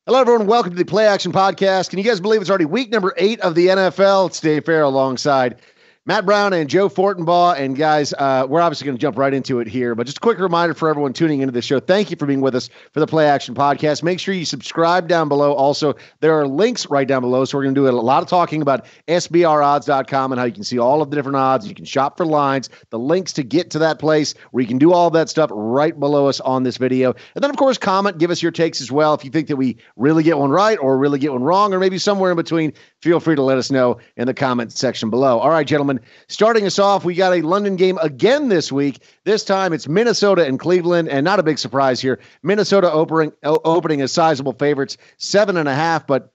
Hello, everyone. Welcome to the Play Action Podcast. Can you guys believe it's already week number 8 of the NFL? It's Dave Farra alongside Matt Brown and Joe Fortenbaug. And guys, we're obviously going to jump right into it here. But just a quick reminder for everyone tuning into the show, thank you for being with us for the Play Action Podcast. Make sure you subscribe down below. Also, there are links right down below. So we're going to do a lot of talking about SBRodds.com and how you can see all of the different odds. You can shop for lines, the links to get to that place where you can do all of that stuff right below us on this video. And then, of course, comment, give us your takes as well. If you think that we really get one right or really get one wrong or maybe somewhere in between, feel free to let us know in the comment section below. All right, gentlemen. Starting us off, we got a London game again this week. This time it's Minnesota and Cleveland, and not a big surprise here. Minnesota opening as sizable favorites, 7.5, but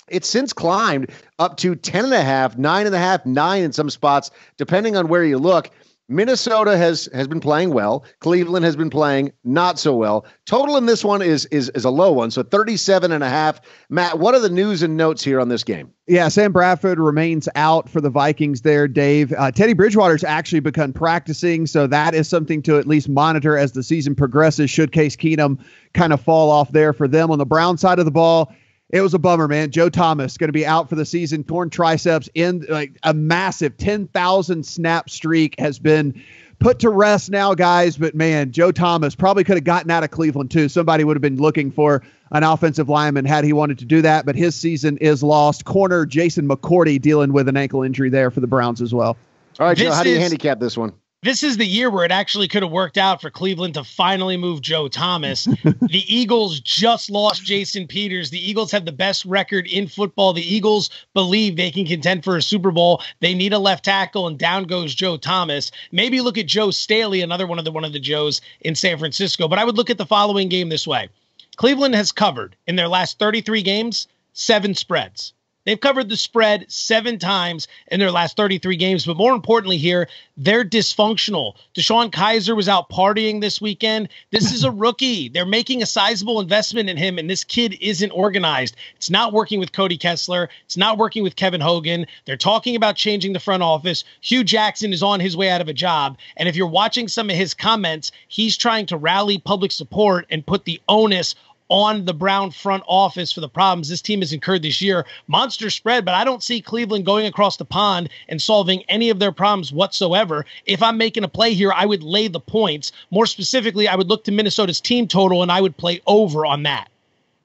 it's since climbed up to 10.5, 9.5, 9 in some spots, depending on where you look. Minnesota has been playing well. Cleveland has been playing not so well. Total in this one is a low one, so 37.5. Matt, what are the news and notes here on this game? Yeah, Sam Bradford remains out for the Vikings there, Dave. Teddy Bridgewater's actually begun practicing, so that is something to at least monitor as the season progresses. Should Case Keenum kind of fall off there for them. On the Brown side of the ball, it was a bummer, man. Joe Thomas going to be out for the season. Torn triceps in like a massive 10,000 snap streak has been put to rest now, guys. But, man, Joe Thomas probably could have gotten out of Cleveland, too. Somebody would have been looking for an offensive lineman had he wanted to do that. But his season is lost. Corner Jason McCourty dealing with an ankle injury there for the Browns as well. All right, Joe, how do you handicap this one? This is the year where it actually could have worked out for Cleveland to finally move Joe Thomas. The Eagles just lost Jason Peters. The Eagles have the best record in football. The Eagles believe they can contend for a Super Bowl. They need a left tackle, and down goes Joe Thomas. Maybe look at Joe Staley, another one of the Joes in San Francisco. But I would look at the following game this way. Cleveland has covered in their last 33 games, 7 spreads. They've covered the spread 7 times in their last 33 games. But more importantly here, they're dysfunctional. DeShone Kizer was out partying this weekend. This is a rookie. They're making a sizable investment in him, and this kid isn't organized. It's not working with Cody Kessler. It's not working with Kevin Hogan. They're talking about changing the front office. Hugh Jackson is on his way out of a job. And if you're watching some of his comments, he's trying to rally public support and put the onus on the Brown front office for the problems this team has incurred this year. Monster spread, but I don't see Cleveland going across the pond and solving any of their problems whatsoever. If I'm making a play here, I would lay the points. More specifically, I would look to Minnesota's team total, and I would play over on that.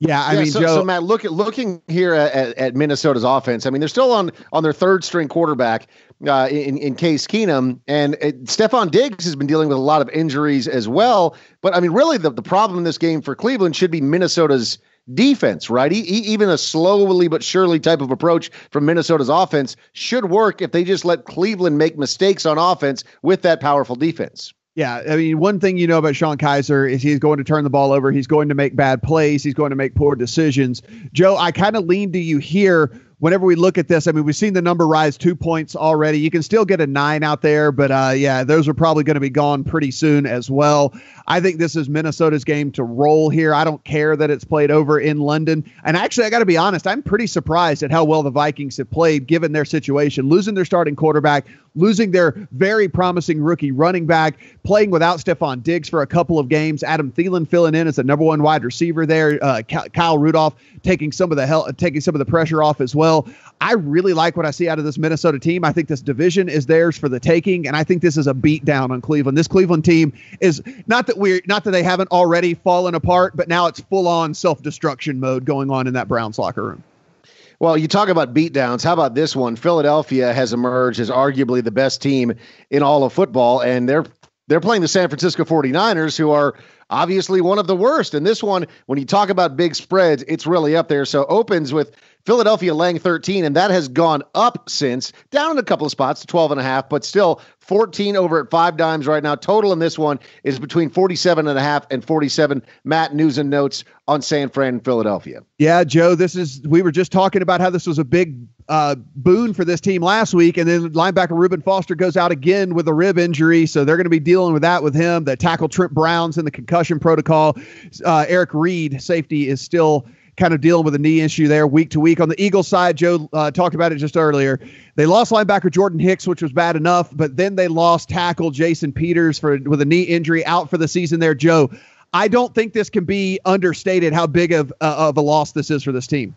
Yeah, I mean, Joe. So Matt, looking here at Minnesota's offense. I mean, they're still on their third string quarterback in Case Keenum, and Stephon Diggs has been dealing with a lot of injuries as well. But I mean, really, the problem in this game for Cleveland should be Minnesota's defense, right? Even a slowly but surely type of approach from Minnesota's offense should work if they just let Cleveland make mistakes on offense with that powerful defense. Yeah, I mean, one thing you know about DeShone Kizer is he's going to turn the ball over. He's going to make bad plays. He's going to make poor decisions. Joe, I kind of lean to you here whenever we look at this. I mean, we've seen the number rise 2 points already. You can still get a 9 out there, but yeah, those are probably going to be gone pretty soon as well. I think this is Minnesota's game to roll here. I don't care that it's played over in London. And actually, I got to be honest, I'm pretty surprised at how well the Vikings have played given their situation, losing their starting quarterback, losing their very promising rookie running back, playing without Stephon Diggs for a couple of games, Adam Thielen filling in as the number 1 wide receiver there, Kyle Rudolph taking some of the pressure off as well. I really like what I see out of this Minnesota team. I think this division is theirs for the taking, and I think this is a beatdown on Cleveland. This Cleveland team is not that they haven't already fallen apart, but now it's full on self-destruction mode going on in that Browns locker room. Well, you talk about beatdowns. How about this one? Philadelphia has emerged as arguably the best team in all of football, and they're playing the San Francisco 49ers, who are obviously one of the worst. And this one, when you talk about big spreads, it's really up there. So opens with Philadelphia laying 13, and that has gone up since, down in a couple of spots to 12.5, but still 14 over at 5 dimes right now. Total in this one is between 47.5 and 47. Matt, news and notes on San Fran and Philadelphia. Yeah, Joe, we were just talking about how this was a big boon for this team last week, and then linebacker Reuben Foster goes out again with a rib injury, so they're going to be dealing with that with him. The tackle Trent Brown's in the concussion protocol. Eric Reed, safety, is still kind of dealing with a knee issue there week to week. On the Eagles side, Joe talked about it just earlier. They lost linebacker Jordan Hicks, which was bad enough, but then they lost tackle Jason Peters with a knee injury out for the season there. Joe, I don't think this can be understated how big of a loss this is for this team.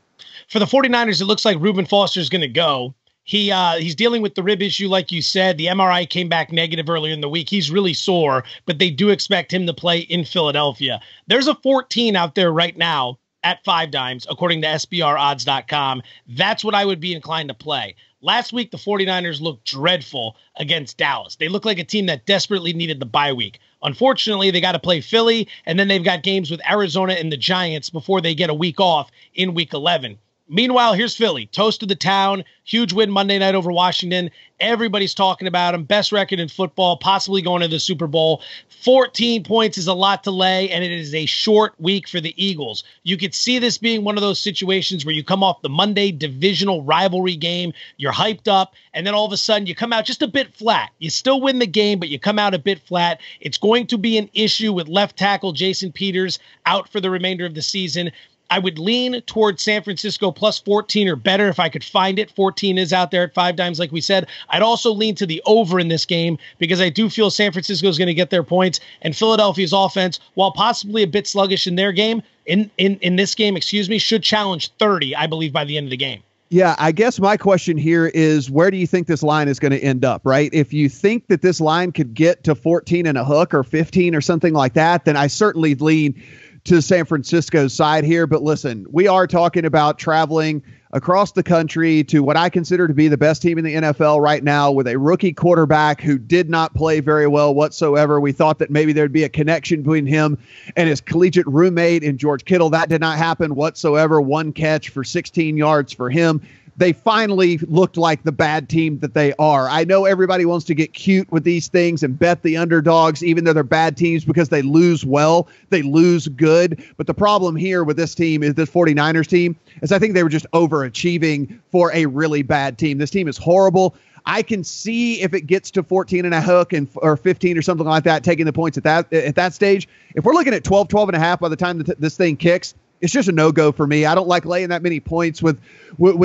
For the 49ers, it looks like Reuben Foster is going to go. He's dealing with the rib issue, like you said. The MRI came back negative earlier in the week. He's really sore, but they do expect him to play in Philadelphia. There's a 14 out there right now at 5 dimes, according to SBRodds.com. That's what I would be inclined to play. Last week, the 49ers looked dreadful against Dallas. They looked like a team that desperately needed the bye week. Unfortunately, they got to play Philly, and then they've got games with Arizona and the Giants before they get a week off in week 11. Meanwhile, here's Philly, toast of the town, huge win Monday night over Washington. Everybody's talking about him, best record in football, possibly going to the Super Bowl. 14 points is a lot to lay, and it is a short week for the Eagles. You could see this being one of those situations where you come off the Monday divisional rivalry game, you're hyped up, and then all of a sudden you come out just a bit flat. You still win the game, but you come out a bit flat. It's going to be an issue with left tackle Jason Peters out for the remainder of the season. I would lean towards San Francisco plus 14 or better if I could find it. 14 is out there at 5 dimes, like we said. I'd also lean to the over in this game because I do feel San Francisco is going to get their points, and Philadelphia's offense, while possibly a bit sluggish in their game, in this game, should challenge 30, I believe, by the end of the game. Yeah, I guess my question here is, where do you think this line is going to end up, right? If you think that this line could get to 14 and a hook or 15 or something like that, then I certainly lean to San Francisco's side here. But listen, we are talking about traveling across the country to what I consider to be the best team in the NFL right now with a rookie quarterback who did not play very well whatsoever. We thought that maybe there'd be a connection between him and his collegiate roommate in George Kittle. That did not happen whatsoever. 1 catch for 16 yards for him. They finally looked like the bad team that they are. I know everybody wants to get cute with these things and bet the underdogs, even though they're bad teams, because they lose well, they lose good. But the problem here with this team is this 49ers team is I think they were just overachieving for a really bad team. This team is horrible. I can see if it gets to 14 and a hook or 15 or something like that, taking the points at that stage. If we're looking at 12 and a half by the time this thing kicks, it's just a no-go for me. I don't like laying that many points with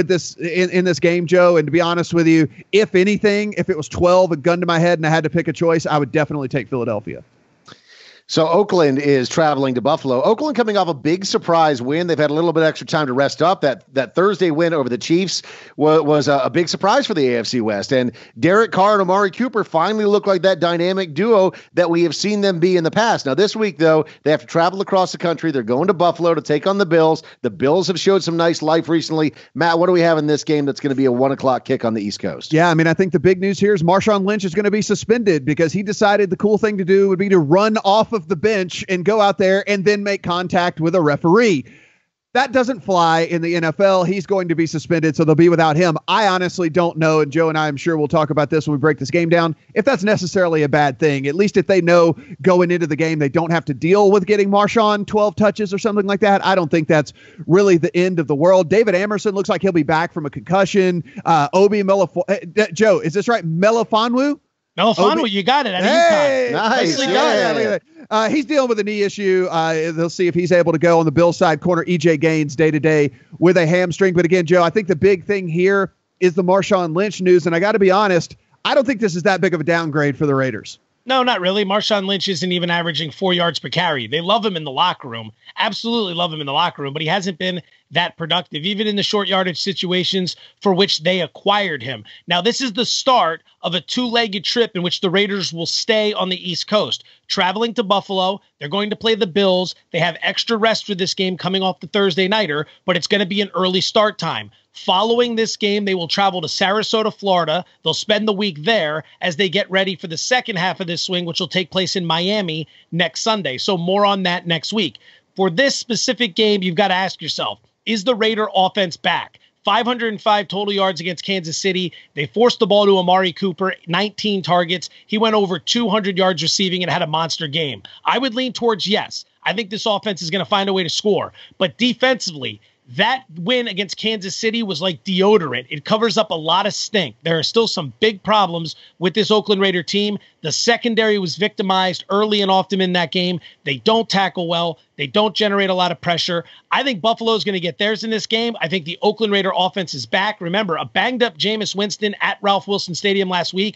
this in this game, Joe. And to be honest with you, if anything, if it was 12, a gun to my head, and I had to pick a choice, I would definitely take Philadelphia. So Oakland is traveling to Buffalo. Oakland coming off a big surprise win. They've had a little bit extra time to rest up. That Thursday win over the Chiefs was a big surprise for the AFC West. And Derek Carr and Amari Cooper finally look like that dynamic duo that we have seen them be in the past. Now this week, though, they have to travel across the country. They're going to Buffalo to take on the Bills. The Bills have showed some nice life recently. Matt, what do we have in this game that's going to be a 1 o'clock kick on the East Coast? Yeah, I mean, I think the big news here is Marshawn Lynch is going to be suspended because he decided the cool thing to do would be to run off of the bench and go out there and then make contact with a referee. That doesn't fly in the NFL. He's going to be suspended, so they'll be without him. I honestly don't know, and Joe and I, I'm sure we'll talk about this when we break this game down, if that's necessarily a bad thing. At least if they know going into the game they don't have to deal with getting Marshawn 12 touches or something like that, I don't think that's really the end of the world. David Amerson looks like he'll be back from a concussion. Obi Melifonwu, Joe, is this right? Melifonwu, you got it. Hey, nice. He's dealing with a knee issue. They'll see if he's able to go on the Bills side. Corner EJ Gaines day-to-day with a hamstring. But again, Joe, I think the big thing here is the Marshawn Lynch news. And I got to be honest, I don't think this is that big of a downgrade for the Raiders. No, not really. Marshawn Lynch isn't even averaging 4 yards per carry. They love him in the locker room. Absolutely love him in the locker room, but he hasn't been that productive, even in the short yardage situations for which they acquired him. Now, this is the start of a 2-legged trip in which the Raiders will stay on the East Coast. Traveling to Buffalo, they're going to play the Bills. They have extra rest for this game coming off the Thursday nighter, but it's going to be an early start time. Following this game, they will travel to Sarasota, Florida. They'll spend the week there as they get ready for the second half of this swing, which will take place in Miami next Sunday. So more on that next week. For this specific game, you've got to ask yourself, is the Raider offense back? 505 total yards against Kansas City. They forced the ball to Amari Cooper, 19 targets. He went over 200 yards receiving and had a monster game. I would lean towards yes. I think this offense is going to find a way to score. But defensively, that win against Kansas City was like deodorant. It covers up a lot of stink. There are still some big problems with this Oakland Raider team. The The secondary was victimized early and often in that game. They don't tackle well. They don't generate a lot of pressure. I think Buffalo's going to get theirs in this game. I think the Oakland Raider offense is back. Remember, a banged-up Jameis Winston at Ralph Wilson Stadium last week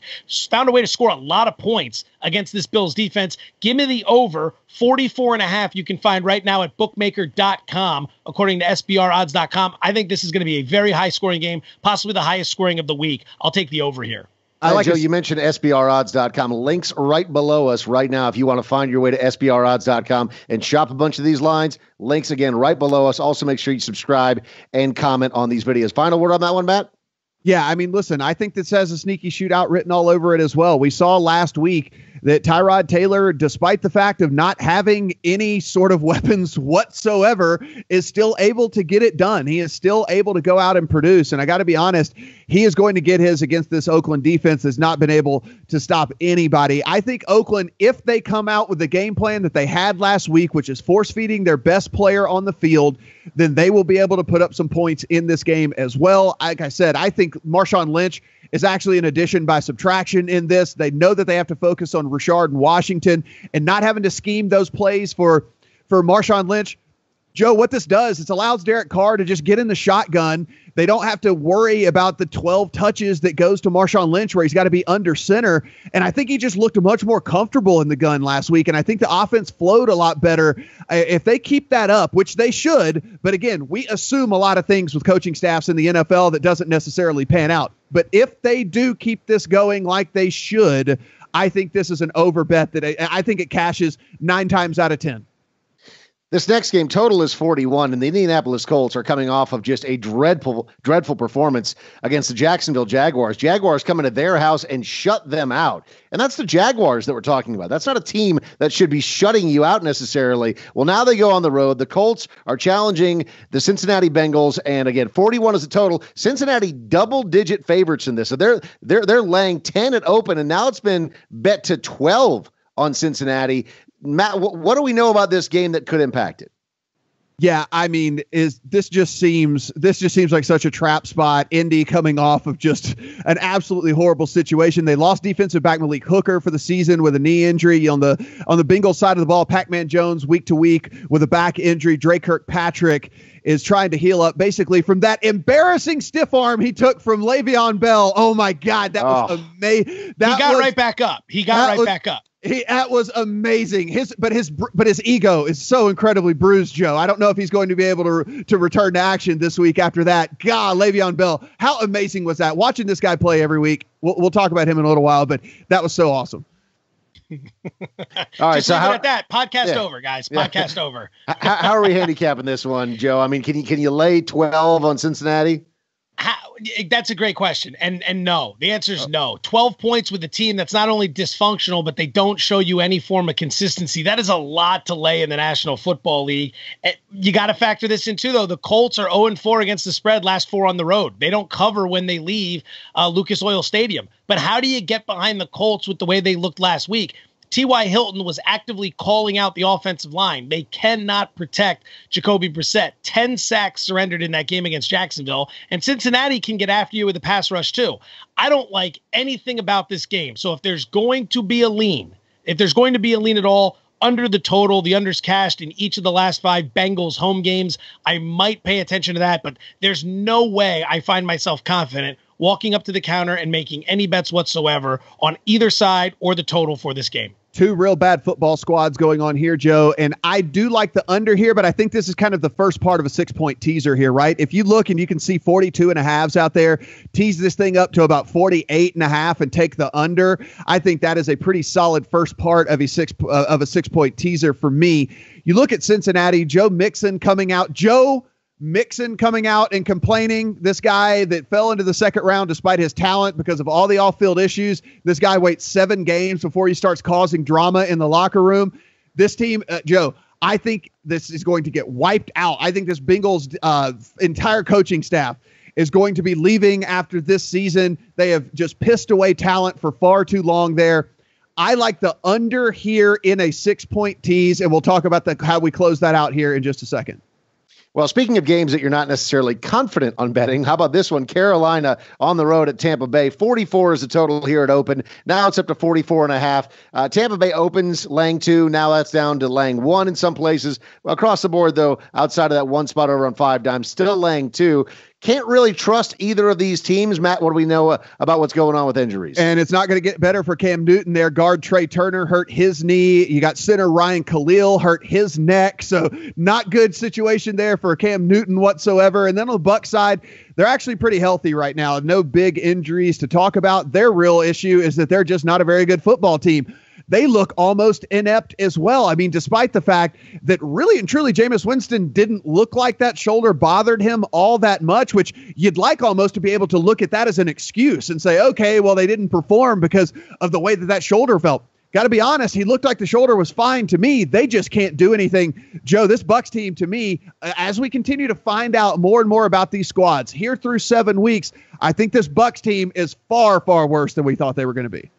found a way to score a lot of points against this Bills defense. Give me the over 44.5. You can find right now at bookmaker.com, according to SBRodds.com. I think this is going to be a very high-scoring game, possibly the highest scoring of the week. I'll take the over here. I like Joe, you mentioned SBRodds.com. Links right below us right now if you want to find your way to SBRodds.com and shop a bunch of these lines. Links, again, right below us. Also, make sure you subscribe and comment on these videos. Final word on that one, Matt? Yeah, I mean, listen, I think this has a sneaky shootout written all over it as well. We saw last week that Tyrod Taylor, despite the fact of not having any sort of weapons whatsoever, is still able to get it done. He is still able to go out and produce. And I got to be honest, he is going to get his against this Oakland defense that's not been able to stop anybody. I think Oakland, if they come out with the game plan that they had last week, which is force-feeding their best player on the field, then they will be able to put up some points in this game as well. Like I said, I think Marshawn Lynch is actually an addition by subtraction in this. They know that they have to focus on Rashard and Washington and not having to scheme those plays for Marshawn Lynch. Joe, what this does, it allows Derek Carr to just get in the shotgun. They don't have to worry about the 12 touches that goes to Marshawn Lynch where he's got to be under center. And I think he just looked much more comfortable in the gun last week. And I think the offense flowed a lot better. If they keep that up, which they should, but again, we assume a lot of things with coaching staffs in the NFL that doesn't necessarily pan out. But if they do keep this going like they should, I think this is an over bet that I think it cashes 9 times out of 10. This next game total is 41, and the Indianapolis Colts are coming off of just a dreadful performance against the Jacksonville Jaguars. Jaguars come into their house and shut them out. And that's the Jaguars that we're talking about. That's not a team that should be shutting you out necessarily. Well, now they go on the road. The Colts are challenging the Cincinnati Bengals, and again, 41 is the total. Cincinnati double-digit favorites in this. So they're laying 10 at open, and now it's been bet to 12 on Cincinnati. Matt, what do we know about this game that could impact it? Yeah, I mean, this just seems like such a trap spot. Indy coming off of just an absolutely horrible situation. They lost defensive back Malik Hooker for the season with a knee injury. On the Bengals side of the ball, Pac-Man Jones week to week with a back injury. Dre Kirkpatrick is trying to heal up basically from that embarrassing stiff arm he took from Le'Veon Bell. Oh my God, that was amazing. He got right back up. That was amazing. His ego is so incredibly bruised, Joe. I don't know if he's going to be able to return to action this week after that. God, Le'Veon Bell, how amazing was that? Watching this guy play every week. We'll talk about him in a little while, but that was so awesome. All right, just so leave it at that. Podcast over, guys. Podcast over. How are we handicapping this one, Joe? I mean, can you lay 12 on Cincinnati? That's a great question. And no, the answer is no. 12 points with a team that's not only dysfunctional, but they don't show you any form of consistency. That is a lot to lay in the National Football League. You got to factor this in too, though. The Colts are 0-4 against the spread, last 4 on the road. They don't cover when they leave Lucas Oil Stadium. But how do you get behind the Colts with the way they looked last week? T.Y. Hilton was actively calling out the offensive line. They cannot protect Jacoby Brissett. 10 sacks surrendered in that game against Jacksonville, and Cincinnati can get after you with a pass rush too. I don't like anything about this game. So if there's going to be a lean at all, under the total, the unders cashed in each of the last 5 Bengals home games, I might pay attention to that, but there's no way I find myself confident walking up to the counter and making any bets whatsoever on either side or the total for this game. 2 real bad football squads going on here, Joe. And I do like the under here, but I think this is kind of the first part of a 6-point teaser here, right? If you look and you can see 42.5s out there, tease this thing up to about 48.5 and take the under. I think that is a pretty solid first part of a 6-point teaser for me. You look at Cincinnati, Joe Mixon coming out and complaining, this guy that fell into the second round despite his talent because of all the off-field issues. This guy waits 7 games before he starts causing drama in the locker room. This team, Joe, I think this is going to get wiped out. I think this Bengals entire coaching staff is going to be leaving after this season. They have just pissed away talent for far too long there. I like the under here in a 6-point tease, and we'll talk about how we close that out here in just a second. Well, speaking of games that you're not necessarily confident on betting, how about this one? Carolina on the road at Tampa Bay. 44 is the total here at open. Now it's up to 44.5. Tampa Bay opens laying 2. Now that's down to laying 1 in some places. Across the board, though, outside of that one spot over on 5 Dimes, still laying 2. Can't really trust either of these teams. Matt, what do we know about what's going on with injuries? And it's not going to get better for Cam Newton there. Guard Trey Turner hurt his knee. You got center Ryan Khalil hurt his neck. So not good situation there for Cam Newton whatsoever. And then on the Bucs side, they're actually pretty healthy right now. No big injuries to talk about. Their real issue is that they're just not a very good football team. They look almost inept as well. I mean, despite the fact that really and truly Jameis Winston didn't look like that shoulder bothered him all that much, which you'd like almost to be able to look at that as an excuse and say, okay, well, they didn't perform because of the way that shoulder felt. Got to be honest, he looked like the shoulder was fine to me. They just can't do anything. Joe, this Bucs team to me, as we continue to find out more and more about these squads here through 7 weeks, I think this Bucs team is far, far worse than we thought they were going to be.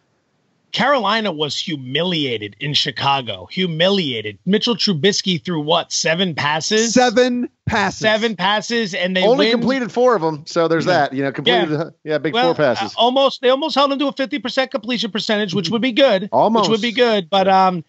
Carolina was humiliated in Chicago. Humiliated. Mitchell Trubisky threw what? 7 passes? 7 passes. 7 passes, and they only completed 4 of them. So there's that. Completed. Big 4 passes. They almost held him to a 50% completion percentage, which would be good. Almost. Which would be good, but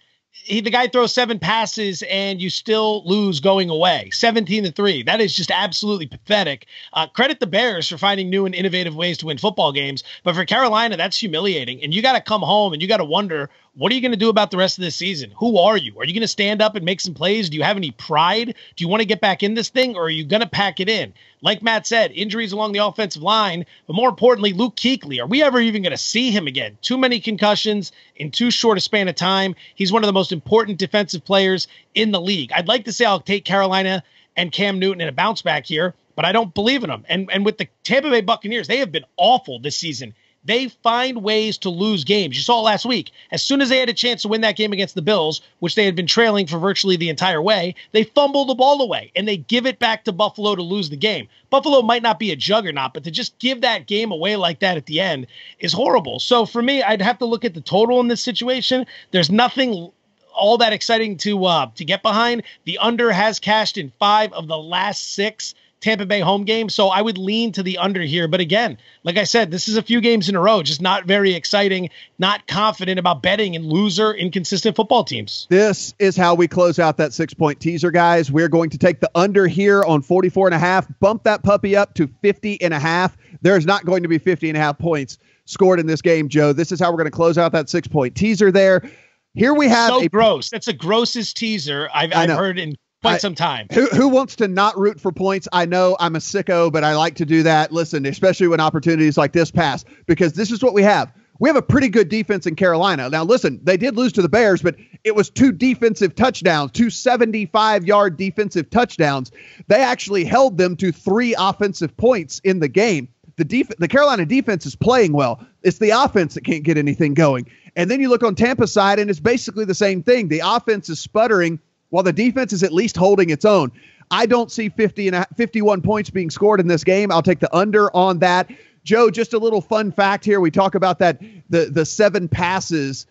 the guy throws 7 passes and you still lose going away. 17-3. That is just absolutely pathetic. Credit the Bears for finding new and innovative ways to win football games. But for Carolina, that's humiliating. And you got to come home and you got to wonder, what are you going to do about the rest of this season? Who are you? Are you going to stand up and make some plays? Do you have any pride? Do you want to get back in this thing, or are you going to pack it in? Like Matt said, injuries along the offensive line, but more importantly, Luke Kuechly. Are we ever even going to see him again? Too many concussions in too short a span of time. He's one of the most important defensive players in the league. I'd like to say I'll take Carolina and Cam Newton in a bounce back here, but I don't believe in them. And with the Tampa Bay Buccaneers, they have been awful this season. They find ways to lose games. You saw last week, as soon as they had a chance to win that game against the Bills, which they had been trailing for virtually the entire way, they fumble the ball away, and they give it back to Buffalo to lose the game. Buffalo might not be a juggernaut, but to just give that game away like that at the end is horrible. So for me, I'd have to look at the total in this situation. There's nothing all that exciting to get behind. The under has cashed in 5 of the last 6 Tampa Bay home games, so I would lean to the under here. But again, like I said, this is a few games in a row, just not very exciting, not confident about betting in loser, inconsistent football teams. This is how we close out that 6-point teaser, guys. We're going to take the under here on 44.5, bump that puppy up to 50.5. There's not going to be 50.5 points scored in this game, Joe. This is how we're going to close out that 6-point teaser there. Here we have gross. That's the grossest teaser I've heard in quite some time. Who wants to not root for points? I know I'm a sicko, but I like to do that. Listen, especially when opportunities like this pass, because this is what we have. We have a pretty good defense in Carolina. Now, listen, they did lose to the Bears, but it was 2 defensive touchdowns, 2 75-yard defensive touchdowns. They actually held them to 3 offensive points in the game. The Carolina defense is playing well. It's the offense that can't get anything going. And then you look on Tampa's side, and it's basically the same thing. The offense is sputtering while the defense is at least holding its own. I don't see 51 points being scored in this game. I'll take the under on that. Joe, just a little fun fact here. We talk about that the 7 passes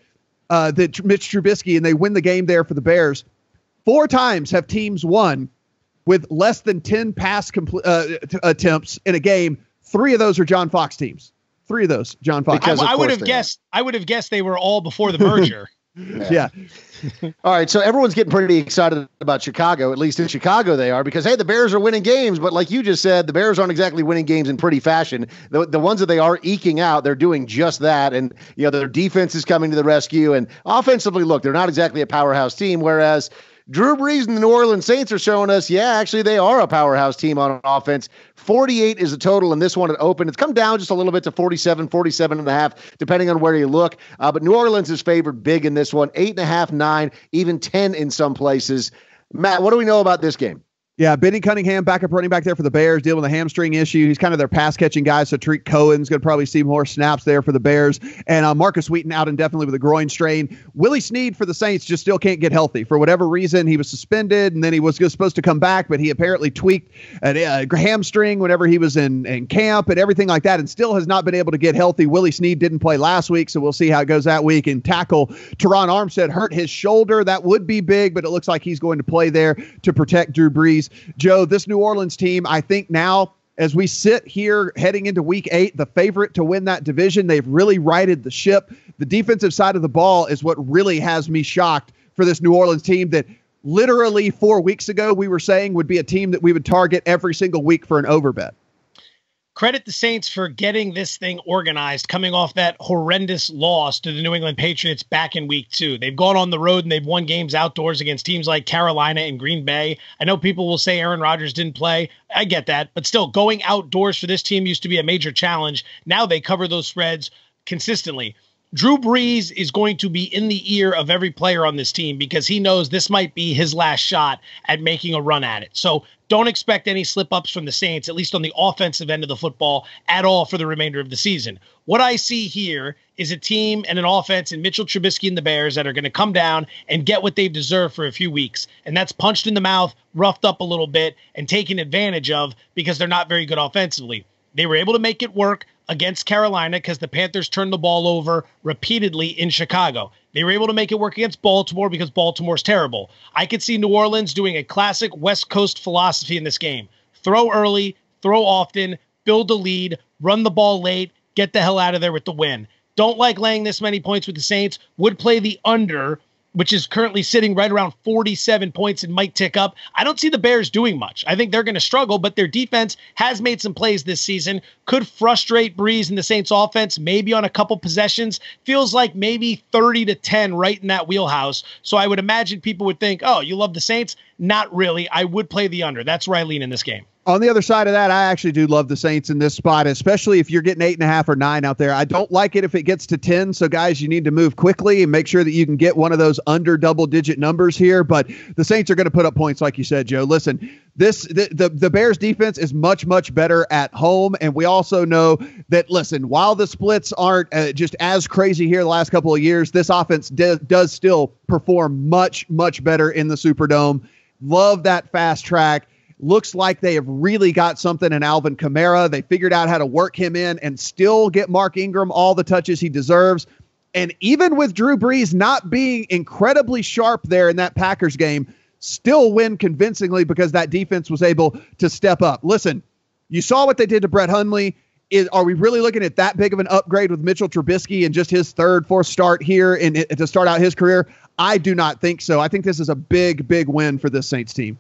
that Mitch Trubisky, and they win the game there for the Bears. 4 times have teams won with less than 10 pass attempts in a game. 3 of those are John Fox teams. 3 of those, John Fox. I would have guessed they were all before the merger. Yeah. All right, so everyone's getting pretty excited about Chicago. At least in Chicago they are, because, hey, the Bears are winning games. But like you just said, the Bears aren't exactly winning games in pretty fashion. The ones that they are eking out, they're doing just that. And, their defense is coming to the rescue. And offensively, look, they're not exactly a powerhouse team, whereas Drew Brees and the New Orleans Saints are showing us, actually they are a powerhouse team on offense. 48 is the total in this one at open. It's come down just a little bit to 47.5, depending on where you look. But New Orleans is favored big in this one, 8.5, 9, even 10 in some places. Matt, what do we know about this game? Yeah, Benny Cunningham, backup running back there for the Bears, dealing with a hamstring issue. He's kind of their pass-catching guy, so Tariq Cohen's going to probably see more snaps there for the Bears. And Marcus Wheaton out indefinitely with a groin strain. Willie Snead for the Saints just still can't get healthy. For whatever reason, he was suspended, and then he was supposed to come back, but he apparently tweaked a hamstring whenever he was in camp and everything like that, and still has not been able to get healthy. Willie Snead didn't play last week, so we'll see how it goes that week. And tackle Teron Armstead hurt his shoulder. That would be big, but it looks like he's going to play there to protect Drew Brees Breeze. Joe, this New Orleans team, I think now, as we sit here heading into week 8, the favorite to win that division, they've really righted the ship. The defensive side of the ball is what really has me shocked for this New Orleans team that literally 4 weeks ago we were saying would be a team that we would target every single week for an over bet. Credit the Saints for getting this thing organized, coming off that horrendous loss to the New England Patriots back in week 2. They've gone on the road and they've won games outdoors against teams like Carolina and Green Bay. I know people will say Aaron Rodgers didn't play. I get that. But still, going outdoors for this team used to be a major challenge. Now they cover those spreads consistently. Drew Brees is going to be in the ear of every player on this team because he knows this might be his last shot at making a run at it. So don't expect any slip-ups from the Saints, at least on the offensive end of the football, at all for the remainder of the season. What I see here is a team and an offense in Mitchell Trubisky and the Bears that are going to come down and get what they've deserved for a few weeks. And that's punched in the mouth, roughed up a little bit, and taken advantage of because they're not very good offensively. They were able to make it work against Carolina because the Panthers turned the ball over repeatedly in Chicago. They were able to make it work against Baltimore because Baltimore's terrible. I could see New Orleans doing a classic West Coast philosophy in this game. Throw early, throw often, build a lead, run the ball late, get the hell out of there with the win. Don't like laying this many points with the Saints. Would play the under, which is currently sitting right around 47 points and might tick up. I don't see the Bears doing much. I think they're going to struggle, but their defense has made some plays this season. Could frustrate Breeze and the Saints offense, maybe on a couple possessions. Feels like maybe 30-10 right in that wheelhouse. So I would imagine people would think, oh, you love the Saints? Not really. I would play the under. That's where I lean in this game. On the other side of that, I actually do love the Saints in this spot, especially if you're getting 8.5 or 9 out there. I don't like it if it gets to 10. So, guys, you need to move quickly and make sure that you can get one of those under double-digit numbers here. But the Saints are going to put up points, like you said, Joe. Listen, the Bears defense is much, much better at home. And we also know that, listen, while the splits aren't just as crazy here the last couple of years, this offense does still perform much, much better in the Superdome. Love that fast track. Looks like they have really got something in Alvin Kamara. They figured out how to work him in and still get Mark Ingram all the touches he deserves. And even with Drew Brees not being incredibly sharp there in that Packers game, still win convincingly because that defense was able to step up. Listen, you saw what they did to Brett Hundley. Are we really looking at that big of an upgrade with Mitchell Trubisky and just his third, fourth start here to start out his career? I do not think so. I think this is a big, big win for this Saints team.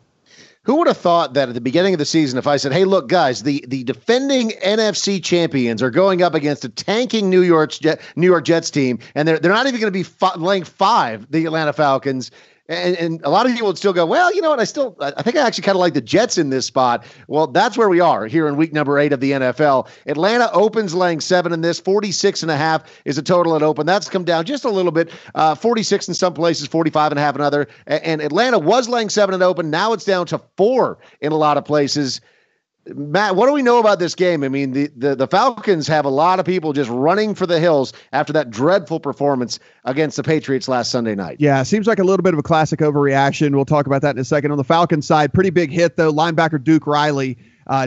Who would have thought that at the beginning of the season, if I said, hey, look, guys, the defending NFC champions are going up against a tanking New York Jets team, and they're not even going to be laying 5, the Atlanta Falcons. And a lot of people would still go, well, you know what? I think I actually kind of like the Jets in this spot. Well, that's where we are here in week number 8 of the NFL. Atlanta opens laying 7 in this. 46.5 is a total at open. That's come down just a little bit. 46 in some places, 45.5 in other. And Atlanta was laying 7 at open. Now it's down to 4 in a lot of places. Matt, what do we know about this game? I mean, the Falcons have a lot of people just running for the hills after that dreadful performance against the Patriots last Sunday night. Yeah, seems like a little bit of a classic overreaction. We'll talk about that in a second. On the Falcons side, pretty big hit, though. Linebacker Duke Riley,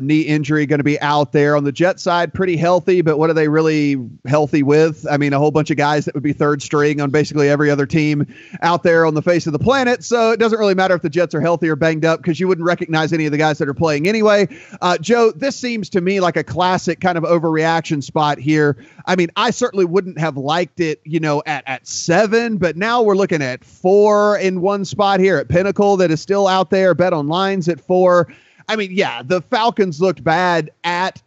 knee injury, going to be out there. On the Jet side, pretty healthy, but what are they really healthy with? I mean, a whole bunch of guys that would be third string on basically every other team out there on the face of the planet. So it doesn't really matter if the Jets are healthy or banged up because you wouldn't recognize any of the guys that are playing anyway. Joe, this seems to me like a classic kind of overreaction spot here. I mean, I certainly wouldn't have liked it, at 7, but now we're looking at 4 in one spot here at Pinnacle that is still out there. Bet on lines at 4. I mean, yeah, the Falcons looked bad at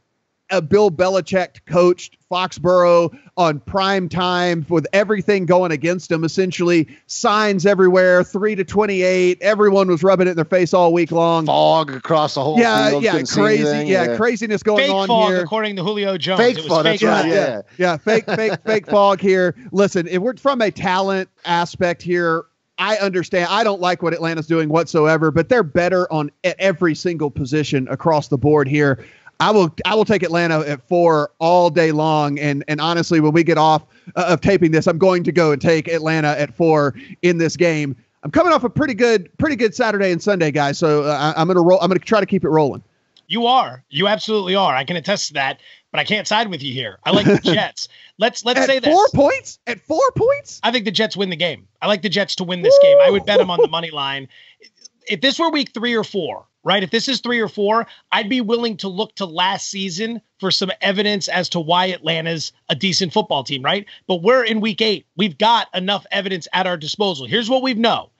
a Bill Belichick coached Foxborough on prime time with everything going against them, essentially signs everywhere, 3-28. Everyone was rubbing it in their face all week long. Fog across the whole field. Yeah, crazy. Yeah, craziness going fake on fog, here. According to Julio Jones. Fake fog, that's right. Yeah, fake fog here. Listen, if we're from a talent aspect here, I understand. I don't like what Atlanta's doing whatsoever, but they're better at every single position across the board here. I will take Atlanta at 4 all day long. And honestly, when we get off of taping this, I'm going to go and take Atlanta at 4 in this game. I'm coming off a pretty good Saturday and Sunday, guys. So I'm going to roll. I'm going to try to keep it rolling. You are. You absolutely are. I can attest to that, but I can't side with you here. I like the Jets. Let's say this. 4 points? At 4 points? I think the Jets win the game. I like the Jets to win this game. I would bet them on the money line. if this were week 3 or 4, right? If this is 3 or 4, I'd be willing to look to last season for some evidence as to why Atlanta's a decent football team, right? But we're in week 8. We've got enough evidence at our disposal. Here's what we know.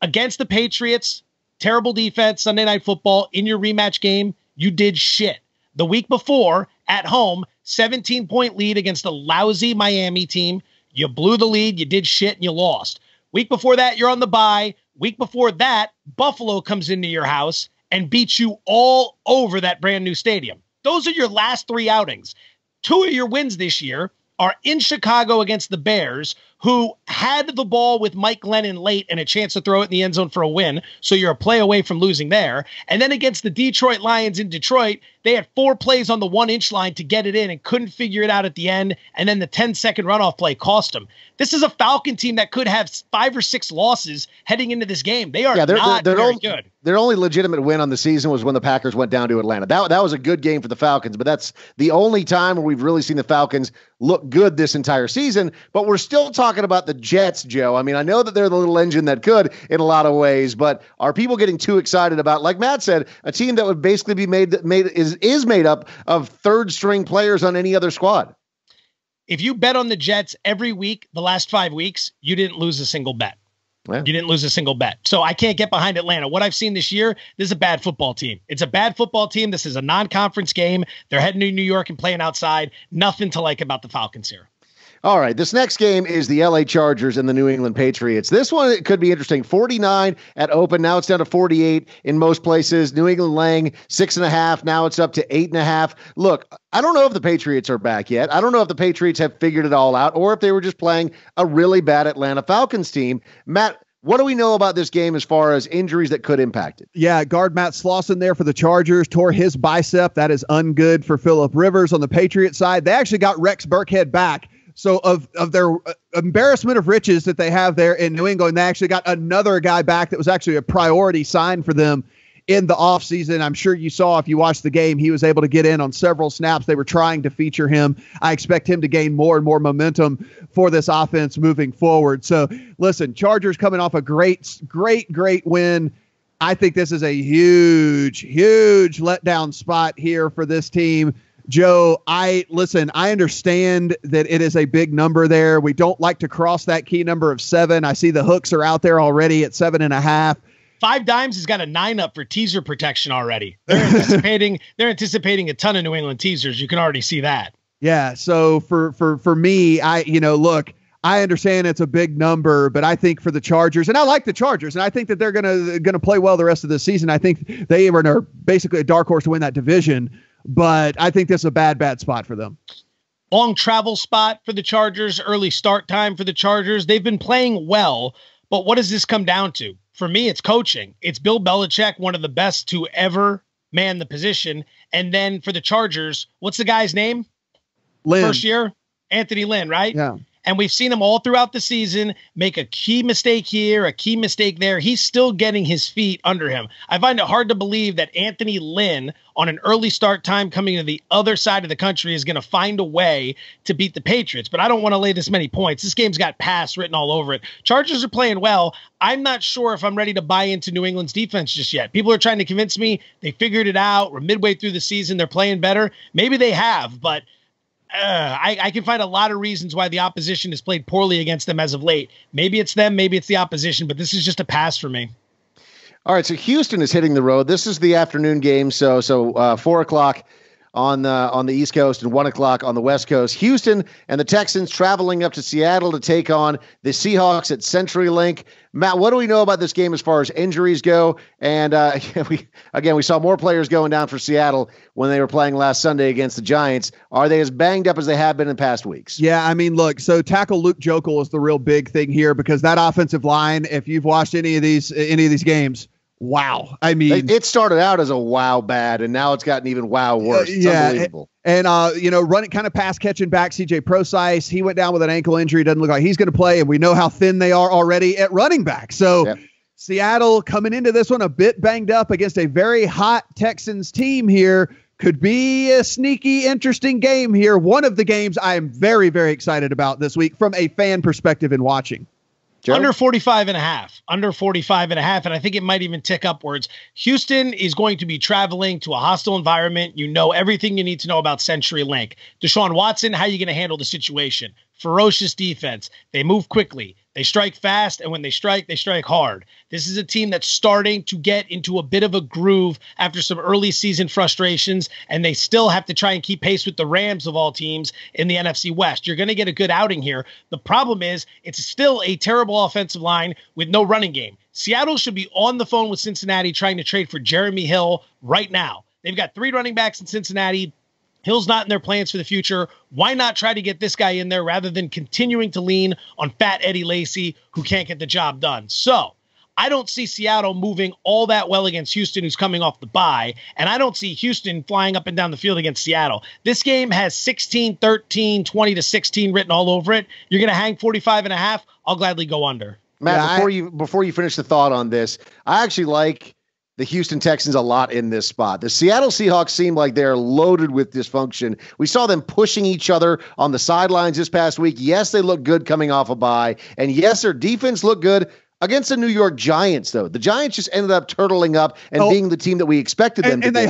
Against the Patriots, terrible defense, Sunday Night Football, in your rematch game, you did shit. The week before, at home, 17-point lead against a lousy Miami team. You blew the lead, you did shit, and you lost. Week before that, you're on the bye. Week before that, Buffalo comes into your house and beats you all over that brand new stadium. Those are your last 3 outings. 2 of your wins this year are in Chicago against the Bears, who had the ball with Mike Glennon late and a chance to throw it in the end zone for a win. So you're a play away from losing there. And then against the Detroit Lions in Detroit, they had 4 plays on the 1-inch line to get it in and couldn't figure it out at the end. And then the 10-second runoff play cost them. This is a Falcon team that could have 5 or 6 losses heading into this game. They are not very good. Their only legitimate win on the season was when the Packers went down to Atlanta. That was a good game for the Falcons, but that's the only time where we've really seen the Falcons look good this entire season. But we're still talking about the Jets, Joe. I mean, I know that they're the little engine that could in a lot of ways, but are people getting too excited about, like Matt said, a team that would basically be is made up of third-string players on any other squad? If you bet on the Jets every week, the last 5 weeks, you didn't lose a single bet. Yeah. You didn't lose a single bet. So I can't get behind Atlanta. What I've seen this year, this is a bad football team. It's a bad football team. This is a non-conference game. They're heading to New York and playing outside. Nothing to like about the Falcons here. All right, this next game is the LA Chargers and the New England Patriots. This one, it could be interesting. 49 at open. Now it's down to 48 in most places. New England laying 6.5. Now it's up to 8.5. Look, I don't know if the Patriots are back yet. I don't know if the Patriots have figured it all out or if they were just playing a really bad Atlanta Falcons team. Matt, what do we know about this game as far as injuries that could impact it? Yeah, guard Matt Slauson there for the Chargers tore his bicep. That is ungood for Phillip Rivers on the Patriots side. They actually got Rex Burkhead back. So of their embarrassment of riches that they have there in New England, they actually got another guy back that was actually a priority sign for them in the offseason. I'm sure you saw if you watched the game, he was able to get in on several snaps. They were trying to feature him. I expect him to gain more and more momentum for this offense moving forward. So listen, Chargers coming off a great win. I think this is a huge letdown spot here for this team. Joe, I understand that it is a big number there. We don't like to cross that key number of 7. I see the hooks are out there already at 7.5. 5 Dimes has got a 9 up for teaser protection already. They're anticipating a ton of New England teasers. You can already see that. Yeah. So for me, I understand it's a big number, but I think for the Chargers, and I like the Chargers, and I think that they're gonna play well the rest of the season. I think they are basically a dark horse to win that division. But I think this is a bad spot for them. Long travel spot for the Chargers, early start time for the Chargers. They've been playing well, but what does this come down to? For me, it's coaching. It's Bill Belichick, one of the best to ever man the position. And then for the Chargers, what's the guy's name? Lynn. First year? Anthony Lynn, right? Yeah. And we've seen him all throughout the season make a key mistake here, a key mistake there. He's still getting his feet under him. I find it hard to believe that Anthony Lynn, on an early start time coming to the other side of the country, is going to find a way to beat the Patriots. But I don't want to lay this many points. This game's got pass written all over it. Chargers are playing well. I'm not sure if I'm ready to buy into New England's defense just yet. People are trying to convince me they figured it out. We're midway through the season. They're playing better. Maybe they have, but I can find a lot of reasons why the opposition has played poorly against them as of late. Maybe it's them, maybe it's the opposition, but this is just a pass for me. All right, so Houston is hitting the road. This is the afternoon game, so 4 o'clock on the East Coast and 1 o'clock on the West Coast. Houston and the Texans traveling up to Seattle to take on the Seahawks at CenturyLink. Matt, what do we know about this game as far as injuries go? And we saw more players going down for Seattle when they were playing last Sunday against the Giants. Are they as banged up as they have been in past weeks? Yeah, I mean, look, so tackle Luke Jokel is the real big thing here because that offensive line, if you've watched any of these games, wow. I mean, it started out as a wow bad, and now it's gotten even wow worse. It's unbelievable. And, running kind of pass catching back, CJ Prosise, he went down with an ankle injury. Doesn't look like he's going to play, and we know how thin they are already at running back. So yep. Seattle coming into this one a bit banged up against a very hot Texans team here. Could be a sneaky, interesting game here. One of the games I am very, very excited about this week from a fan perspective in watching. Joe? Under 45.5. Under 45.5. And I think it might even tick upwards. Houston is going to be traveling to a hostile environment. You know everything you need to know about CenturyLink. Deshaun Watson, how are you going to handle the situation? Ferocious defense. They move quickly. They strike fast, and when they strike hard. This is a team that's starting to get into a bit of a groove after some early season frustrations, and they still have to try and keep pace with the Rams of all teams in the NFC West. You're going to get a good outing here. The problem is it's still a terrible offensive line with no running game. Seattle should be on the phone with Cincinnati trying to trade for Jeremy Hill right now. They've got 3 running backs in Cincinnati. Hill's not in their plans for the future. Why not try to get this guy in there rather than continuing to lean on fat Eddie Lacy, who can't get the job done? So I don't see Seattle moving all that well against Houston, who's coming off the bye, and I don't see Houston flying up and down the field against Seattle. This game has 16-13, 20-16 written all over it. You're going to hang 45.5. I'll gladly go under. Matt, before you finish the thought on this, I actually like the Houston Texans a lot in this spot. The Seattle Seahawks seem like they're loaded with dysfunction. We saw them pushing each other on the sidelines this past week. Yes, they look good coming off a bye. And yes, their defense looked good against the New York Giants, though. The Giants just ended up turtling up and being the team that we expected them to be. And they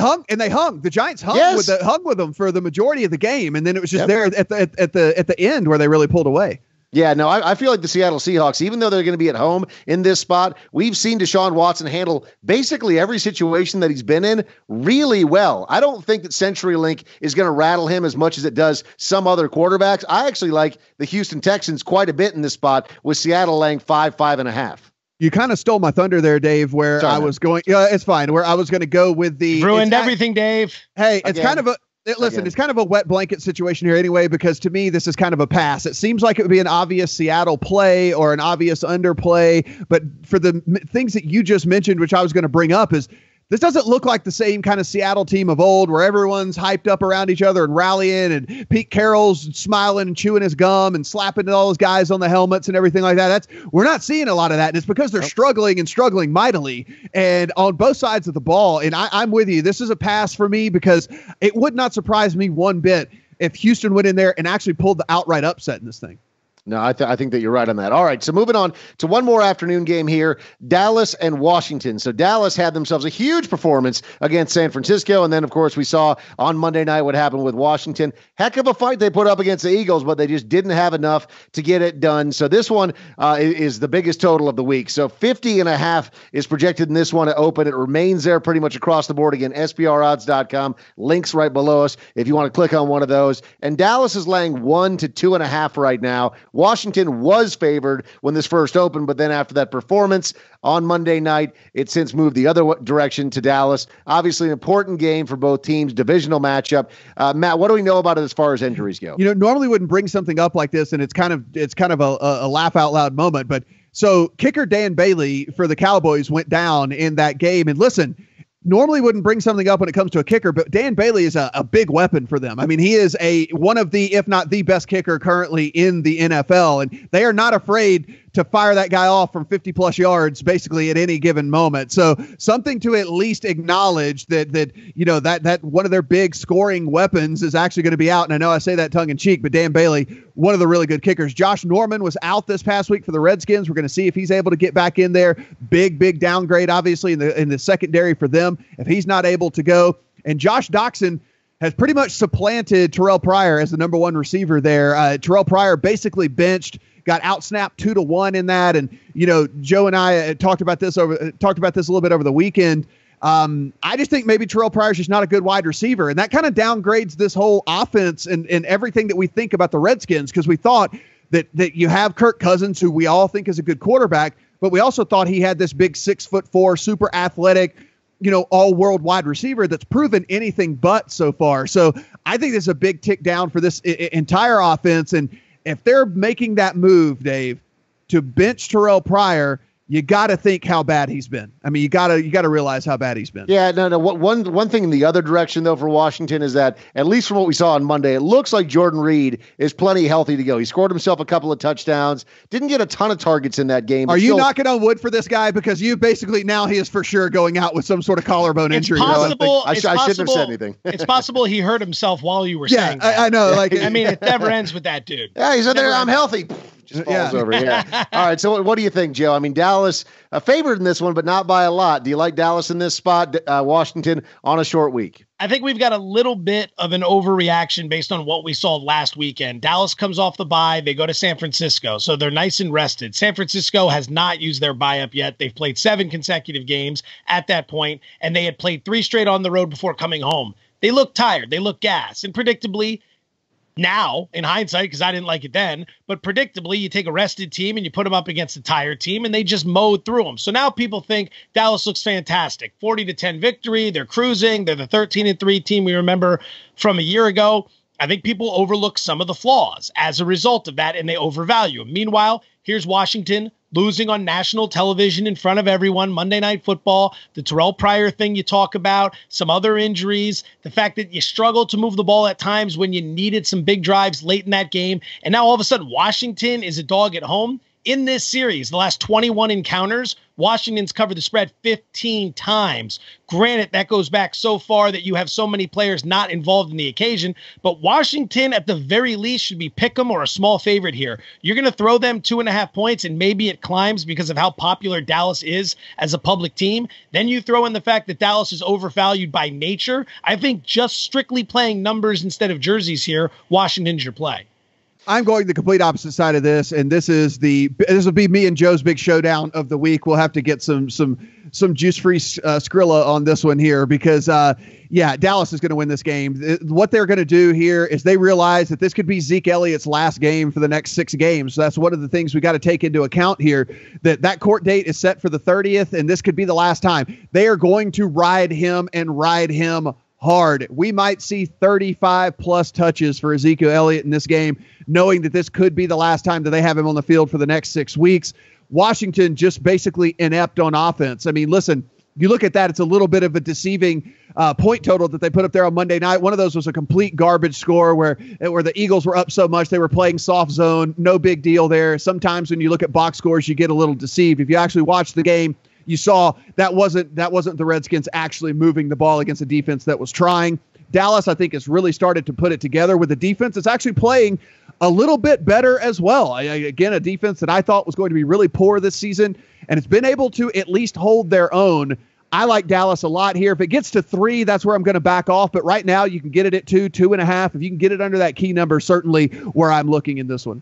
hung. The Giants hung with them for the majority of the game. And then it was just there at the end where they really pulled away. Yeah, no, I feel like the Seattle Seahawks, even though they're going to be at home in this spot, we've seen Deshaun Watson handle basically every situation that he's been in really well. I don't think that CenturyLink is going to rattle him as much as it does some other quarterbacks. I actually like the Houston Texans quite a bit in this spot, with Seattle laying 5.5. You kind of stole my thunder there, Dave, where I was going. It's fine. Where I was going to go with the ruined everything, Dave. Hey, it's kind of a. It's kind of a wet blanket situation here anyway, because to me, this is kind of a pass. It seems like it would be an obvious Seattle play or an obvious underplay. But for the things that you just mentioned, which I was going to bring up, is this doesn't look like the same kind of Seattle team of old where everyone's hyped up around each other and rallying, and Pete Carroll's smiling and chewing his gum and slapping all those guys on the helmets and everything like that. We're not seeing a lot of that. And it's because they're struggling mightily, and on both sides of the ball. And I'm with you. This is a pass for me, because it would not surprise me one bit if Houston went in there and actually pulled the outright upset in this thing. No, I think that you're right on that. All right, so moving on to one more afternoon game here, Dallas and Washington. So Dallas had themselves a huge performance against San Francisco, and then, of course, we saw on Monday night what happened with Washington. Heck of a fight they put up against the Eagles, but they just didn't have enough to get it done. So this one is the biggest total of the week. So 50.5 is projected in this one to open. It remains there pretty much across the board. Again, SPRodds.com, links right below us if you want to click on one of those. And Dallas is laying 1 to 2.5 right now. Washington was favored when this first opened, but then after that performance on Monday night, it's since moved the other direction to Dallas. Obviously, an important game for both teams, divisional matchup. Matt, what do we know about it as far as injuries go? Normally wouldn't bring something up like this, and it's kind of a laugh out loud moment. But so kicker Dan Bailey for the Cowboys went down in that game, and listen. Normally wouldn't bring something up when it comes to a kicker, but Dan Bailey is a big weapon for them. I mean, he is one of the, if not the best kicker currently in the NFL, and they are not afraid to fire that guy off from 50 plus yards basically at any given moment. So something to at least acknowledge that one of their big scoring weapons is actually going to be out. And I know I say that tongue in cheek, but Dan Bailey, one of the really good kickers. Josh Norman was out this past week for the Redskins. We're going to see if he's able to get back in there. Big downgrade, obviously, in the secondary for them if he's not able to go. And Josh Doxson has pretty much supplanted Terrell Pryor as the number one receiver there. Terrell Pryor basically benched, got outsnapped 2-1 in that. And, Joe and I talked about this a little bit over the weekend. I just think maybe Terrell Pryor's just not a good wide receiver. And that kind of downgrades this whole offense and everything that we think about the Redskins, because we thought that you have Kirk Cousins, who we all think is a good quarterback, but we also thought he had this big 6'4", super athletic, all-world wide receiver that's proven anything but so far. So I think this is a big tick down for this entire offense. And if they're making that move, Dave, to bench Terrell Pryor, you got to think how bad he's been. I mean, you got to realize how bad he's been. Yeah, no. One thing in the other direction, though, for Washington is that, at least from what we saw on Monday, it looks like Jordan Reed is plenty healthy to go. He scored himself a couple of touchdowns, didn't get a ton of targets in that game. Are you knocking on wood for this guy? Because you basically, now he is for sure going out with some sort of collarbone injury. I shouldn't have said anything. It's possible he hurt himself while you were saying that. I know. I mean, it never ends with that dude. Yeah, he's in there. I'm healthy. Just falls over. Yeah. All right. So what do you think, Joe? I mean, Dallas a favorite in this one, but not by a lot. Do you like Dallas in this spot? Washington on a short week. I think we've got a little bit of an overreaction based on what we saw last weekend. Dallas comes off the bye. They go to San Francisco, so they're nice and rested. San Francisco has not used their bye up yet. They've played 7 consecutive games at that point, and they had played 3 straight on the road before coming home. They look tired. They look gassed. And predictably, now, in hindsight, because I didn't like it then, but predictably, you take a rested team and you put them up against a tired team, and they just mowed through them. So now people think Dallas looks fantastic. 40-10 victory. They're cruising. They're the 13-3 team we remember from a year ago. I think people overlook some of the flaws as a result of that, and they overvalue them. Meanwhile, here's Washington losing on national television in front of everyone, Monday Night Football, the Terrell Pryor thing you talk about, some other injuries, the fact that you struggled to move the ball at times when you needed some big drives late in that game. And now all of a sudden, Washington is a dog at home. In this series, the last 21 encounters, Washington's covered the spread 15 times. Granted, that goes back so far that you have so many players not involved in the occasion, but Washington, at the very least, should be pick 'em or a small favorite here. You're going to throw them 2.5 points, and maybe it climbs because of how popular Dallas is as a public team. Then you throw in the fact that Dallas is overvalued by nature. I think just strictly playing numbers instead of jerseys here, Washington's your play. I'm going the complete opposite side of this, and this will be me and Joe's big showdown of the week. We'll have to get some juice-free Skrilla on this one here because, Dallas is going to win this game. What they're going to do here is they realize that this could be Zeke Elliott's last game for the next 6 games. So that's one of the things we got to take into account here, that court date is set for the 30th, and this could be the last time. They are going to ride him and ride him hard. We might see 35+ touches for Ezekiel Elliott in this game, knowing that this could be the last time that they have him on the field for the next 6 weeks. Washington just basically inept on offense. I mean, listen, you look at that, it's a little bit of a deceiving point total that they put up there on Monday night. One of those was a complete garbage score where the Eagles were up so much they were playing soft zone. No big deal there. Sometimes when you look at box scores, you get a little deceived. If you actually watch the game, you saw that wasn't the Redskins actually moving the ball against a defense that was trying. Dallas, I think, has really started to put it together with a defense that's actually playing a little bit better as well. Again, a defense that I thought was going to be really poor this season, and it's been able to at least hold their own. I like Dallas a lot here. If it gets to 3, that's where I'm going to back off. But right now, you can get it at 2, 2.5. If you can get it under that key number, certainly where I'm looking in this one.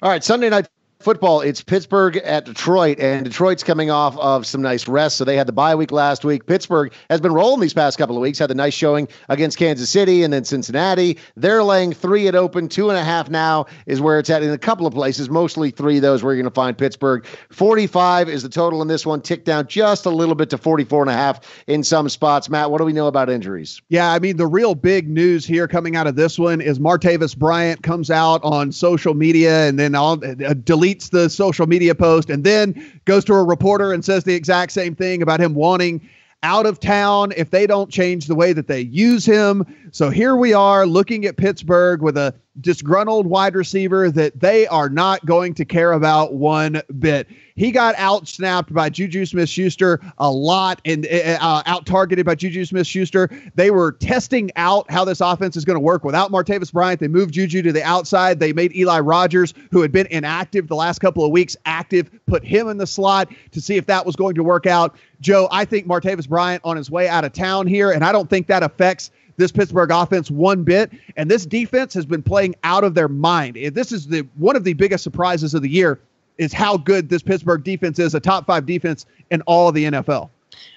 All right, Sunday night football, it's Pittsburgh at Detroit, and Detroit's coming off of some nice rest, so they had the bye week last week. Pittsburgh has been rolling these past couple of weeks, had the nice showing against Kansas City and then Cincinnati. They're laying 3 at open, 2.5 now is where it's at in a couple of places, mostly 3 of those where you're going to find Pittsburgh. 45 is the total in this one, ticked down just a little bit to 44.5 in some spots. Matt, what do we know about injuries? Yeah, I mean, the real big news here coming out of this one is Martavis Bryant comes out on social media and then deletes the social media post and then goes to a reporter and says the exact same thing about him wanting out of town if they don't change the way that they use him. So here we are looking at Pittsburgh with a disgruntled wide receiver that they are not going to care about one bit. He got out-snapped by Juju Smith-Schuster a lot and out-targeted by Juju Smith-Schuster. They were testing out how this offense is going to work without Martavis Bryant. They moved Juju to the outside. They made Eli Rogers, who had been inactive the last couple of weeks, active, put him in the slot to see if that was going to work out. Joe, I think Martavis Bryant on his way out of town here, and I don't think that affects this Pittsburgh offense one bit. And this defense has been playing out of their mind. This is one of the biggest surprises of the year is how good this Pittsburgh defense is, a top 5 defense in all of the NFL.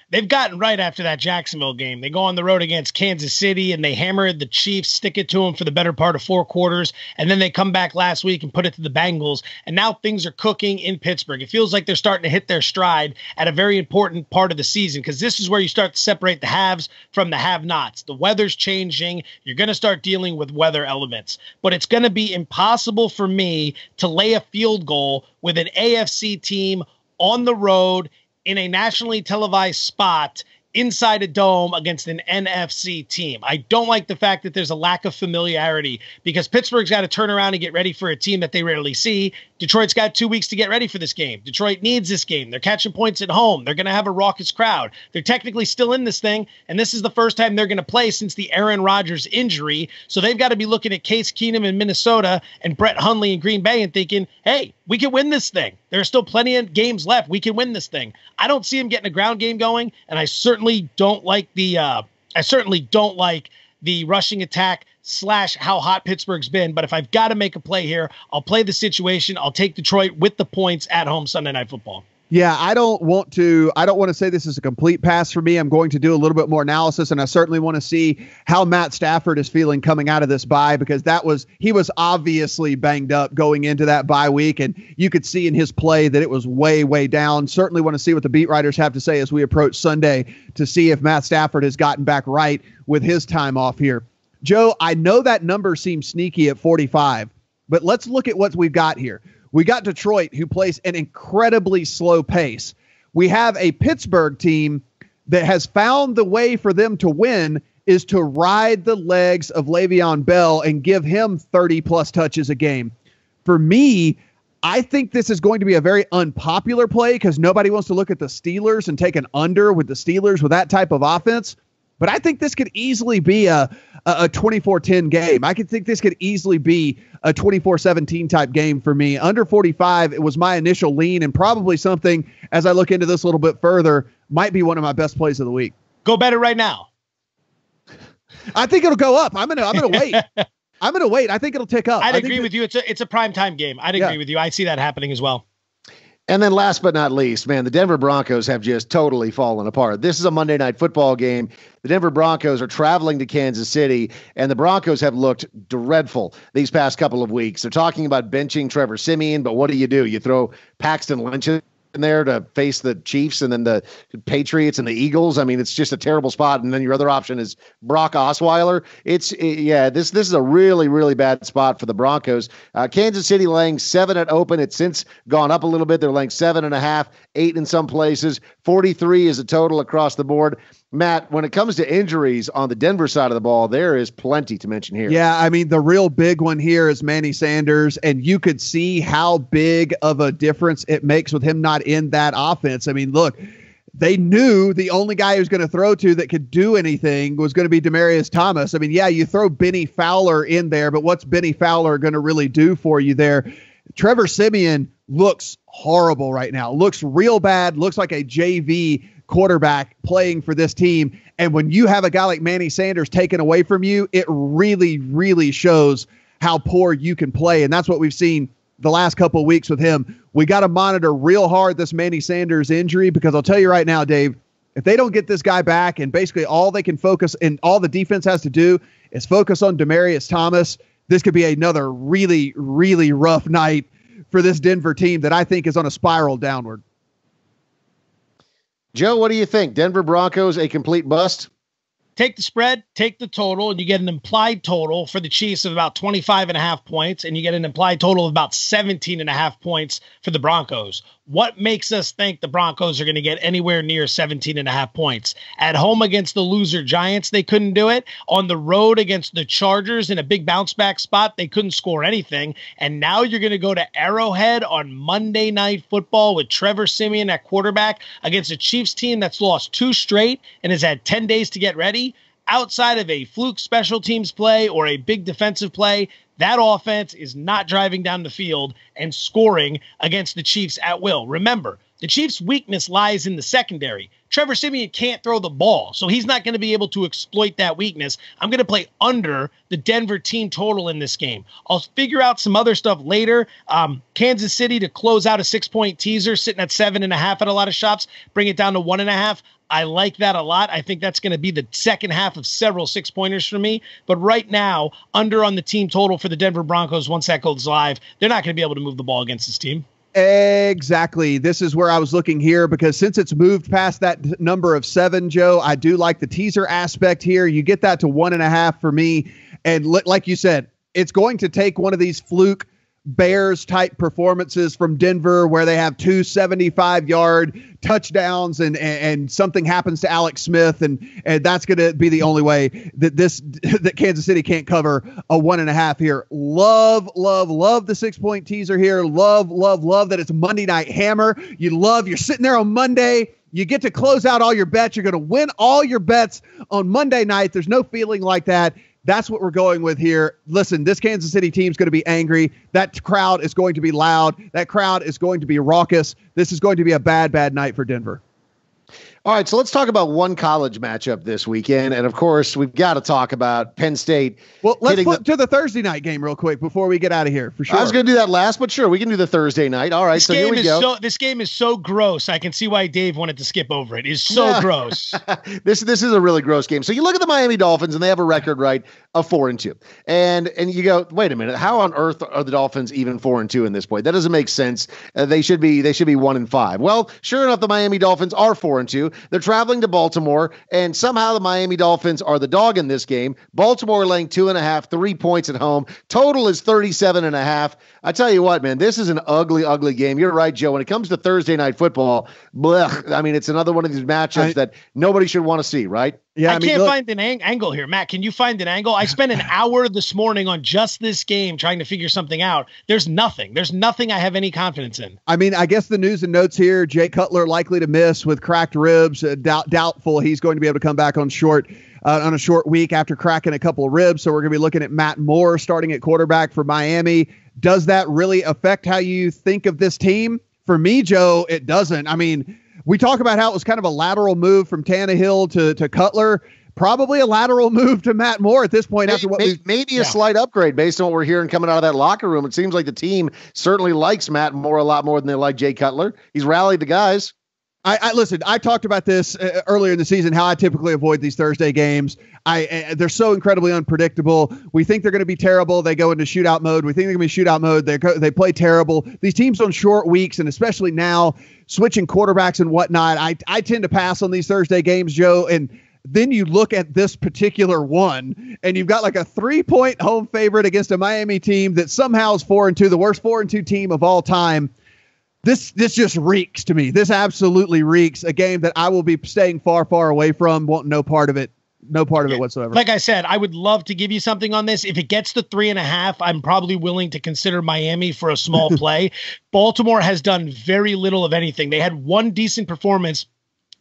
They've gotten right after that Jacksonville game. They go on the road against Kansas City, and they hammered the Chiefs, stick it to them for the better part of 4 quarters, and then they come back last week and put it to the Bengals, and now things are cooking in Pittsburgh. It feels like they're starting to hit their stride at a very important part of the season because this is where you start to separate the haves from the have-nots. The weather's changing. You're going to start dealing with weather elements, but it's going to be impossible for me to lay a field goal with an AFC team on the road in a nationally televised spot inside a dome against an NFC team. I don't like the fact that there's a lack of familiarity because Pittsburgh's got to turn around and get ready for a team that they rarely see. Detroit's got 2 weeks to get ready for this game. Detroit needs this game. They're catching points at home. They're going to have a raucous crowd. They're technically still in this thing, and this is the first time they're going to play since the Aaron Rodgers injury. So they've got to be looking at Case Keenum in Minnesota and Brett Hundley in Green Bay and thinking, hey, we can win this thing. There are still plenty of games left. We can win this thing. I don't see him getting a ground game going, and I certainly don't like the rushing attack / how hot Pittsburgh's been. But if I've got to make a play here, I'll play the situation. I'll take Detroit with the points at home Sunday Night Football. Yeah, I don't want to say this is a complete pass for me. I'm going to do a little bit more analysis, and I certainly want to see how Matt Stafford is feeling coming out of this bye, because he was obviously banged up going into that bye week, and you could see in his play that it was way, way down. Certainly want to see what the beat writers have to say as we approach Sunday to see if Matt Stafford has gotten back right with his time off here. Joe, I know that number seems sneaky at 45, but let's look at what we've got here. We got Detroit, who plays an incredibly slow pace. We have a Pittsburgh team that has found the way for them to win is to ride the legs of Le'Veon Bell and give him 30-plus touches a game. For me, I think this is going to be a very unpopular play because nobody wants to look at the Steelers and take an under with the Steelers with that type of offense. But I think this could easily be a 24-10 game. I could think this could easily be a 24-17 type game for me. Under 45, it was my initial lean, and probably something, as I look into this a little bit further, might be one of my best plays of the week. Go bet it right now. I think it'll go up. I'm gonna wait. I'm gonna wait. I think it'll tick up. I'd agree with you. It's a primetime game. I'd agree with you. I see that happening as well. And then last but not least, man, the Denver Broncos have just totally fallen apart. This is a Monday Night Football game. The Denver Broncos are traveling to Kansas City, and the Broncos have looked dreadful these past couple of weeks. They're talking about benching Trevor Siemian, but what do? You throw Paxton Lynch in there to face the Chiefs and then the Patriots and the Eagles. I mean, it's just a terrible spot. And then your other option is Brock Osweiler. This is a really, really bad spot for the Broncos. Kansas City laying 7 at open. It's since gone up a little bit. They're laying 7.5, 8 in some places. 43 is a total across the board. Matt, when it comes to injuries on the Denver side of the ball, there is plenty to mention here. Yeah, I mean, the real big one here is Manny Sanders, and you could see how big of a difference it makes with him not in that offense. I mean, look, they knew the only guy who's going to throw to that could do anything was going to be Demaryius Thomas. I mean, yeah, you throw Benny Fowler in there, but what's Benny Fowler going to really do for you there? Trevor Siemian looks horrible right now, looks real bad, looks like a JV quarterback playing for this team. And when you have a guy like Manny Sanders taken away from you, it really, really shows how poor you can play. And that's what we've seen the last couple of weeks with him. We got to monitor real hard this Manny Sanders injury, because I'll tell you right now, Dave, if they don't get this guy back and basically all they can focus and all the defense has to do is focus on Demaryius Thomas, this could be another really, really rough night for this Denver team that I think is on a spiral downward. Joe, what do you think? Denver Broncos, a complete bust? Take the spread, take the total, and you get an implied total for the Chiefs of about 25.5 points, and you get an implied total of about 17.5 points for the Broncos. What makes us think the Broncos are going to get anywhere near 17.5 points? At home against the loser Giants, they couldn't do it. On the road against the Chargers in a big bounce back spot, they couldn't score anything. And now you're going to go to Arrowhead on Monday Night Football with Trevor Siemian at quarterback against a Chiefs team that's lost 2 straight and has had 10 days to get ready. Outside of a fluke special teams play or a big defensive play, that offense is not driving down the field and scoring against the Chiefs at will. Remember, the Chiefs' weakness lies in the secondary. Trevor Siemian can't throw the ball, so he's not going to be able to exploit that weakness. I'm going to play under the Denver team total in this game. I'll figure out some other stuff later. Kansas City to close out a 6-point teaser, sitting at 7.5 at a lot of shops, bring it down to 1.5. I like that a lot. I think that's going to be the second half of several 6-pointers for me. But right now, under on the team total for the Denver Broncos, once that goes live, they're not going to be able to move the ball against this team. Exactly. This is where I was looking here, because since it's moved past that number of 7, Joe, I do like the teaser aspect here. You get that to 1.5 for me. And like you said, it's going to take one of these fluke Bears type performances from Denver where they have 2 75-yard touchdowns and something happens to Alex Smith. And that's going to be the only way that Kansas City can't cover a 1.5 here. Love the 6-point teaser here. Love that it's Monday Night Hammer. You're sitting there on Monday. You get to close out all your bets. You're going to win all your bets on Monday night. There's no feeling like that. That's what we're going with here. Listen, this Kansas City team's going to be angry. That crowd is going to be loud. That crowd is going to be raucous. This is going to be a bad, bad night for Denver. All right, so let's talk about one college matchup this weekend. And, of course, we've got to talk about Penn State. Well, let's flip to the Thursday night game real quick before we get out of here, for sure. I was going to do that last, but sure, we can do the Thursday night. All right, so here we go. This game is so gross. I can see why Dave wanted to skip over it. It's so gross. This is a really gross game. So you look at the Miami Dolphins, and they have a record, right, of 4-2. And you go, wait a minute, how on earth are the Dolphins even 4-2 in this point? That doesn't make sense. They should be 1-5. Well, sure enough, the Miami Dolphins are 4-2. They're traveling to Baltimore, and somehow the Miami Dolphins are the dog in this game. Baltimore laying 2.5, 3 points at home. Total is 37.5. I tell you what, man, this is an ugly, ugly game. You're right, Joe. When it comes to Thursday night football, blech, I mean, it's another one of these matchups that nobody should want to see, right? Yeah, I can't find an angle here. Matt, can you find an angle? I spent an hour this morning on just this game trying to figure something out. There's nothing. There's nothing I have any confidence in. I mean, I guess the news and notes here, Jay Cutler likely to miss with cracked ribs. Doubtful he's going to be able to come back on a short week after cracking a couple of ribs. So we're going to be looking at Matt Moore starting at quarterback for Miami. Does that really affect how you think of this team? For me, Joe, it doesn't. I mean, we talk about how it was kind of a lateral move from Tannehill to Cutler. Probably a lateral move to Matt Moore at this point. Maybe a slight upgrade based on what we're hearing coming out of that locker room. It seems like the team certainly likes Matt Moore a lot more than they like Jay Cutler. He's rallied the guys. Listen, I talked about this earlier in the season, how I typically avoid these Thursday games. They're so incredibly unpredictable. We think they're going to be terrible. They go into shootout mode. We think they're going to be shootout mode. They play terrible. These teams on short weeks, and especially now, switching quarterbacks and whatnot, I tend to pass on these Thursday games, Joe. And then you look at this particular one, and you've got like a 3-point home favorite against a Miami team that somehow is 4-2, the worst 4-2 team of all time. This just reeks to me. This absolutely reeks. A game that I will be staying far, far away from. Want no part of it. No part of it whatsoever. Like I said, I would love to give you something on this. If it gets to 3.5, I'm probably willing to consider Miami for a small play. Baltimore has done very little of anything. They had one decent performance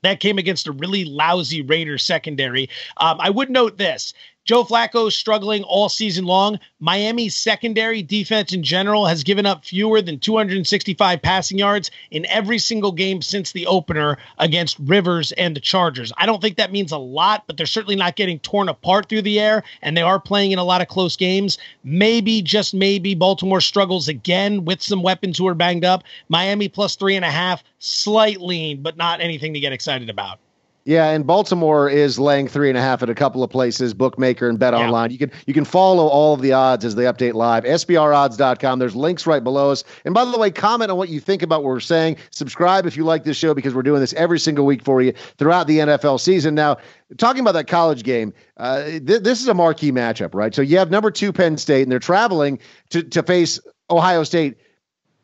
that came against a really lousy Raiders secondary. I would note this. Joe Flacco is struggling all season long. Miami's secondary defense in general has given up fewer than 265 passing yards in every single game since the opener against Rivers and the Chargers. I don't think that means a lot, but they're certainly not getting torn apart through the air, and they are playing in a lot of close games. Maybe, just maybe, Baltimore struggles again with some weapons who are banged up. Miami plus 3.5, slight lean, but not anything to get excited about. Yeah, and Baltimore is laying 3.5 at a couple of places, Bookmaker and Bet Online. You can follow all of the odds as they update live. SBRodds.com. There's links right below us. And by the way, comment on what you think about what we're saying. Subscribe if you like this show, because we're doing this every single week for you throughout the NFL season. Now, talking about that college game, this is a marquee matchup, right? So you have number 2 Penn State, and they're traveling to face Ohio State.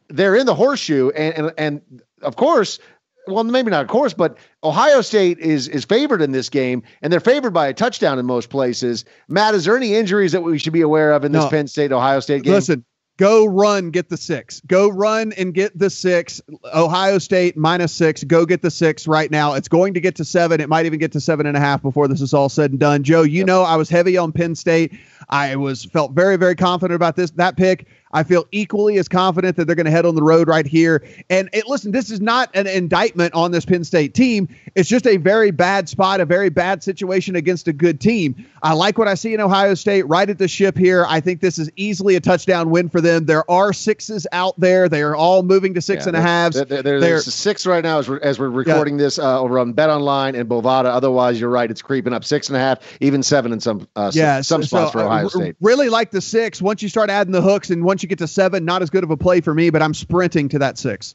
They're in the horseshoe, and of course, well, maybe not of course, but Ohio State is favored in this game, and they're favored by a touchdown in most places. Matt, is there any injuries that we should be aware of in this Penn State-Ohio State game? Listen, go run, get the 6. Go run and get the 6. Ohio State -6. Go get the 6 right now. It's going to get to 7. It might even get to 7.5 before this is all said and done. Joe, you know I was heavy on Penn State. I felt very, very confident about that pick. I feel equally as confident that they're going to head on the road right here. And listen, this is not an indictment on this Penn State team. It's just a very bad spot, a very bad situation against a good team. I like what I see in Ohio State right at the ship here. I think this is easily a touchdown win for them. There are 6s out there. They are all moving to 6.5s. There's a 6 right now as we're recording this over on Bet Online and Bovada. Otherwise, you're right. It's creeping up 6.5, even 7 in some spots for Ohio State. Really like the 6. Once you start adding the hooks and once you get to 7, not as good of a play for me, but I'm sprinting to that 6.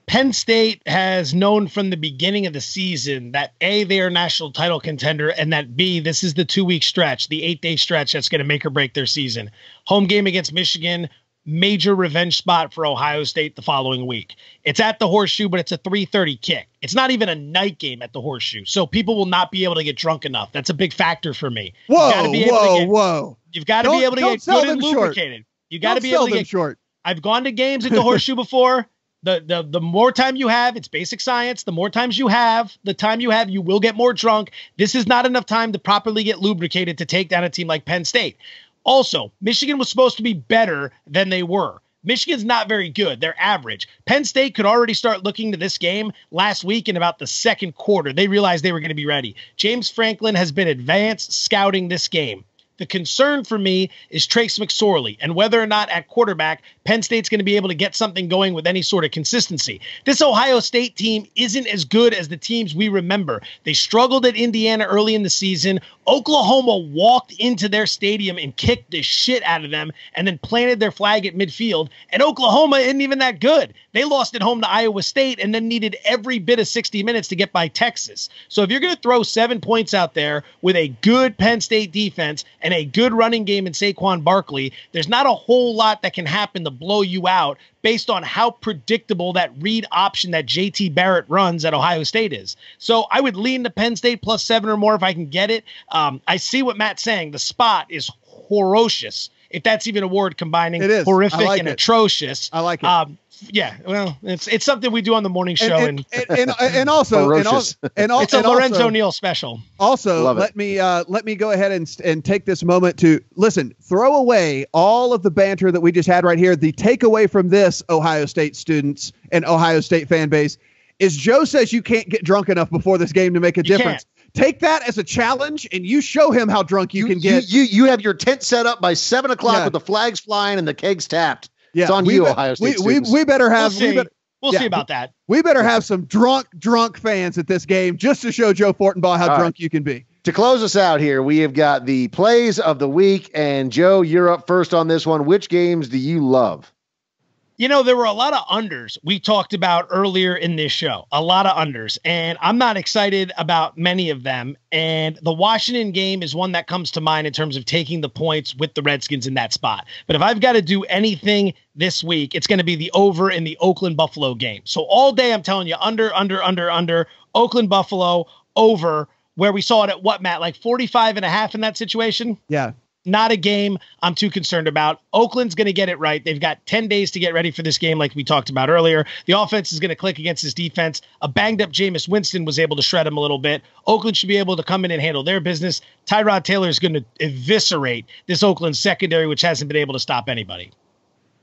Penn State has known from the beginning of the season that A, they are a national title contender, and that B, this is the 2-week stretch, the 8-day stretch that's going to make or break their season. Home game against Michigan, major revenge spot for Ohio State the following week. It's at the Horseshoe, but it's a 3:30 kick. It's not even a night game at the Horseshoe, so people will not be able to get drunk enough. That's a big factor for me. Whoa. You've got to be able to get good and lubricated. You got to be able to get short. I've gone to games at the Horseshoe before. The more time you have, it's basic science. The more times you have, the time you have, you will get more drunk. This is not enough time to properly get lubricated to take down a team like Penn State. Also, Michigan was supposed to be better than they were. Michigan's not very good. They're average. Penn State could already start looking to this game last week in about the second quarter. They realized they were going to be ready. James Franklin has been advanced scouting this game. The concern for me is Trace McSorley and whether or not at quarterback, Penn State's going to be able to get something going with any sort of consistency. This Ohio State team isn't as good as the teams we remember. They struggled at Indiana early in the season. Oklahoma walked into their stadium and kicked the shit out of them and then planted their flag at midfield. And Oklahoma isn't even that good. They lost at home to Iowa State and then needed every bit of 60 minutes to get by Texas. So if you're going to throw 7 points out there with a good Penn State defense and a good running game in Saquon Barkley, there's not a whole lot that can happen to blow you out based on how predictable that read option that JT Barrett runs at Ohio State is. So I would lean to Penn State plus 7 or more if I can get it. I see what Matt's saying. The spot is horrocious, if that's even a word, combining horrific and atrocious. I like it. Yeah, well, it's something we do on the morning show, and also it's a Lorenzo Neal special. Also, let me go ahead and take this moment to listen. Throw away all of the banter that we just had right here. The takeaway from this, Ohio State students and Ohio State fan base, is Joe says you can't get drunk enough before this game to make a difference. Take that as a challenge, and you show him how drunk you can get. You have your tent set up by 7 o'clock with the flags flying and the kegs tapped. Yeah, it's on you, Ohio State students. We better have. We'll see about that. We better have some drunk fans at this game just to show Joe Fortenbaug how drunk you can be. To close us out here, we have got the plays of the week, and Joe, you're up first on this one. Which games do you love? You know, there were a lot of unders we talked about earlier in this show, a lot of unders, and I'm not excited about many of them. And the Washington game is one that comes to mind in terms of taking the points with the Redskins in that spot. But if I've got to do anything this week, it's going to be the over in the Oakland Buffalo game. So all day I'm telling you under, Oakland Buffalo over, where we saw it at what, Matt, like 45.5 in that situation? Yeah. Not a game I'm too concerned about. Oakland's going to get it right. They've got 10 days to get ready for this game like we talked about earlier. The offense is going to click against this defense. A banged-up Jameis Winston was able to shred him a little bit. Oakland should be able to come in and handle their business. Tyrod Taylor is going to eviscerate this Oakland secondary, which hasn't been able to stop anybody.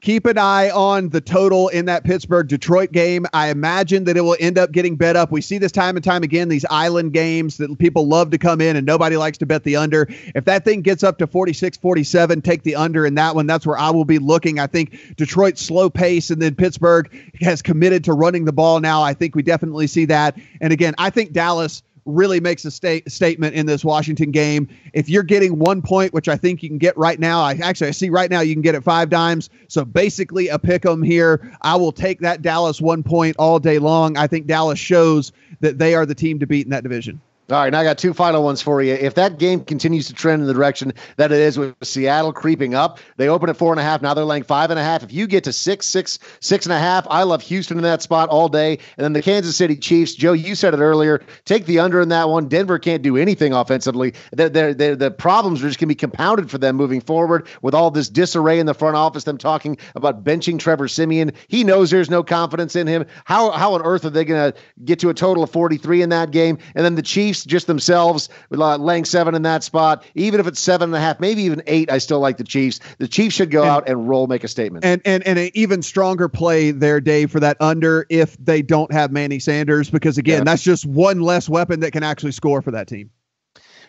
Keep an eye on the total in that Pittsburgh-Detroit game. I imagine that it will end up getting bet up. We see this time and time again, these island games that people love to come in and nobody likes to bet the under. If that thing gets up to 46, 47, take the under in that one. That's where I will be looking. I think Detroit's slow pace, and then Pittsburgh has committed to running the ball now. I think we definitely see that. And again, I think Dallas really makes a statement in this Washington game. If you're getting 1 point, which I think you can get right now, I see right now you can get it 5 dimes. So basically a pick 'em here. I will take that Dallas 1 point all day long. I think Dallas shows that they are the team to beat in that division. All right, now I got 2 final ones for you. If that game continues to trend in the direction that it is with Seattle creeping up, they open at 4.5. Now they're laying 5.5. If you get to 6.5, I love Houston in that spot all day. And then the Kansas City Chiefs, Joe, you said it earlier, take the under in that one. Denver can't do anything offensively. The problems are just going to be compounded for them moving forward with all this disarray in the front office, them talking about benching Trevor Siemian. He knows there's no confidence in him. How on earth are they going to get to a total of 43 in that game? And then the Chiefs just themselves laying 7 in that spot. Even if it's 7.5, maybe even 8, I still like the Chiefs. The Chiefs should go out and roll, make a statement. And an even stronger play there, Dave, for that under if they don't have Manny Sanders, because again, that's just one less weapon that can actually score for that team.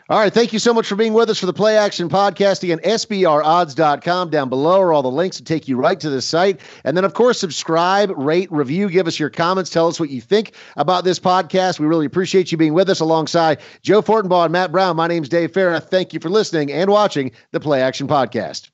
All right, thank you so much for being with us for the Play Action Podcast. Again, SBRodds.com. Down below are all the links to take you right to the site. And then, of course, subscribe, rate, review, give us your comments, tell us what you think about this podcast. We really appreciate you being with us alongside Joe Fortenbaug and Matt Brown. My name's Dave Farra. Thank you for listening and watching the Play Action Podcast.